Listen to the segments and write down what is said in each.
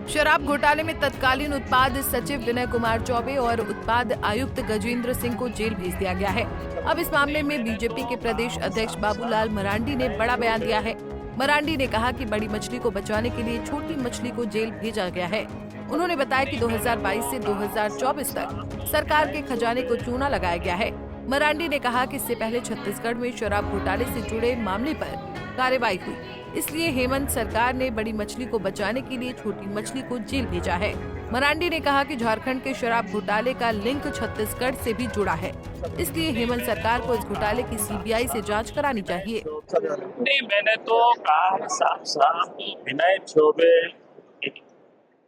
शराब घोटाले में तत्कालीन उत्पाद सचिव विनय कुमार चौबे और उत्पाद आयुक्त गजेंद्र सिंह को जेल भेज दिया गया है। अब इस मामले में बीजेपी के प्रदेश अध्यक्ष बाबूलाल मरांडी ने बड़ा बयान दिया है। मरांडी ने कहा कि बड़ी मछली को बचाने के लिए छोटी मछली को जेल भेजा गया है। उन्होंने बताया कि 2022 से 2024 तक सरकार के खजाने को चूना लगाया गया है। मरांडी ने कहा कि इससे पहले छत्तीसगढ़ में शराब घोटाले से जुड़े मामले पर कार्रवाई हुई, इसलिए हेमंत सरकार ने बड़ी मछली को बचाने के लिए छोटी मछली को जेल भेजा है। मरांडी ने कहा कि झारखंड के शराब घोटाले का लिंक छत्तीसगढ़ से भी जुड़ा है, इसलिए हेमंत सरकार को इस घोटाले की सीबीआई से जांच करानी चाहिए। नहीं, मैंने तो कहा साफ विनय चौबे,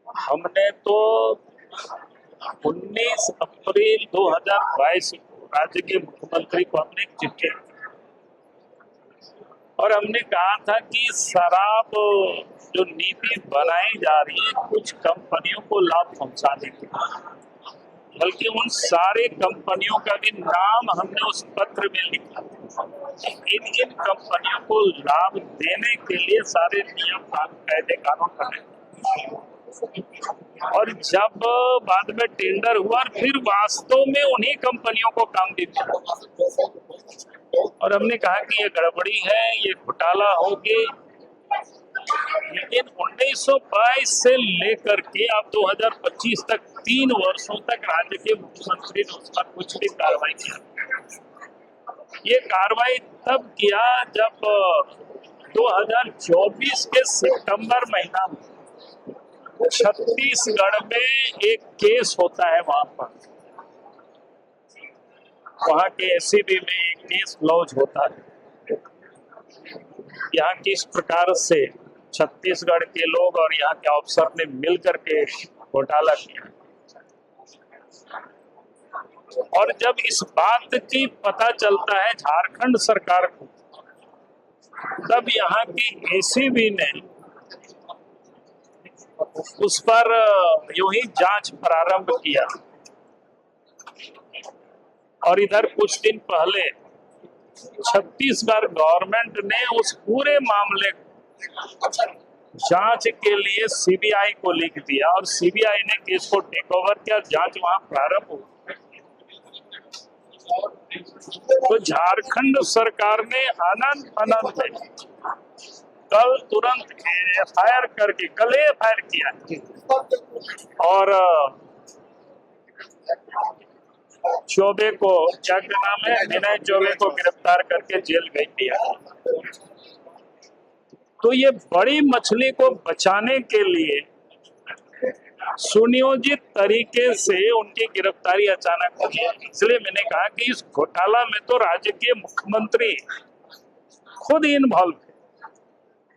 हमने तो 19 अप्रैल 2022 राज्य के मुख्यमंत्री को हमने चिट्ठी और हमने कहा था कि शराब जो नीति बनाई जा रही है कुछ कंपनियों को लाभ पहुंचाने के लिए, बल्कि उन सारे कंपनियों का भी नाम हमने उस पत्र में लिखा था। इन कंपनियों को लाभ देने के लिए सारे नियम कायदे कानून बने और जब बाद में टेंडर हुआ और फिर वास्तव में उन्हीं कंपनियों को काम भी मिला और हमने कहा कि ये गड़बड़ी है, ये घोटाला हो गया। लेकिन 1922 से लेकर के अब 2025 तक 3 वर्षों तक राज्य के मुख्यमंत्री ने उस पर कुछ भी कार्रवाई किया। ये कार्रवाई तब किया जब 2024 के सितंबर महीना में छत्तीसगढ़ में एक केस होता है। वहाँ के एसीबी में एक केस लॉन्च होता है। यहाँ किस प्रकार से छत्तीसगढ़ के लोग और यहाँ के अफसर ने मिलकर के घोटाला किया और जब इस बात की पता चलता है झारखंड सरकार को, तब यहाँ की एसीबी ने उस पर यूं ही जांच प्रारंभ किया और इधर कुछ दिन पहले छत्तीसगढ़ गवर्नमेंट ने उस पूरे मामले को जांच के लिए सीबीआई को लिख दिया और सीबीआई ने केस को टेक ओवर किया। जांच वहां प्रारंभ हुई तो झारखंड सरकार ने आनंद में कल तुरंत एफआईआर करके कल एफआईआर किया और चौबे को, क्या नाम है, विनय चौबे को गिरफ्तार करके जेल भेज दिया। तो ये बड़ी मछली को बचाने के लिए सुनियोजित तरीके से उनकी गिरफ्तारी अचानक हुई है। इसलिए मैंने कहा कि इस घोटाला में तो राज्य के मुख्यमंत्री खुद इन्वॉल्व है,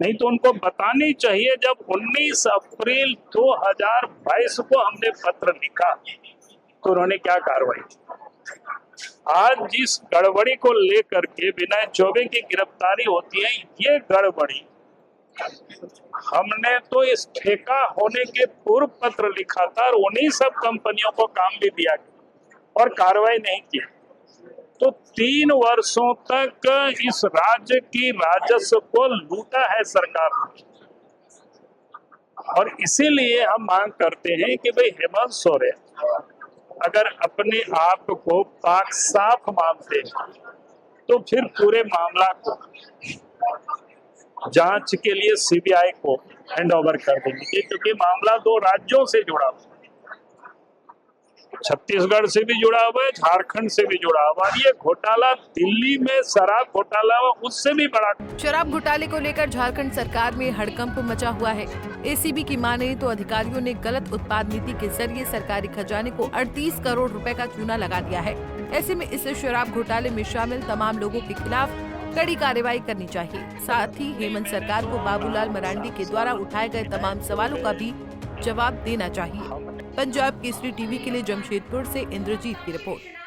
नहीं तो उनको बतानी चाहिए। जब 19 अप्रैल 2022 को हमने पत्र लिखा तो उन्होंने क्या कार्रवाई की। आज जिस गड़बड़ी को लेकर के विनय चौबे की गिरफ्तारी होती है, ये गड़बड़ी हमने तो इस ठेका होने के पूर्व पत्र लिखा था और उन्हीं सब कंपनियों को काम भी दिया और कार्रवाई नहीं की। तो 3 वर्षों तक इस राज्य की राजस्व को लूटा है सरकार ने और इसीलिए हम मांग करते हैं कि भाई हेमंत सोरेन अगर अपने आप को पाक साफ मानते हैं तो फिर पूरे मामला को जांच के लिए सीबीआई को हैंड ओवर कर देंगे, क्योंकि मामला 2 राज्यों से जुड़ा हुआ है, छत्तीसगढ़ से भी जुड़ा हुआ है, झारखंड से भी जुड़ा हुआ है। ये घोटाला दिल्ली में शराब घोटाला उससे भी बड़ा। शराब घोटाले को लेकर झारखंड सरकार में हड़कंप मचा हुआ है। एसीबी की माने तो अधिकारियों ने गलत उत्पाद नीति के जरिए सरकारी खजाने को 38 करोड़ रुपए का चूना लगा दिया है। ऐसे में इस शराब घोटाले में शामिल तमाम लोगों के खिलाफ कड़ी कार्रवाई करनी चाहिए। साथ ही हेमंत सरकार को बाबूलाल मरांडी के द्वारा उठाए गए तमाम सवालों का भी जवाब देना चाहिए। पंजाब केसरी टीवी के लिए जमशेदपुर से इंद्रजीत की रिपोर्ट।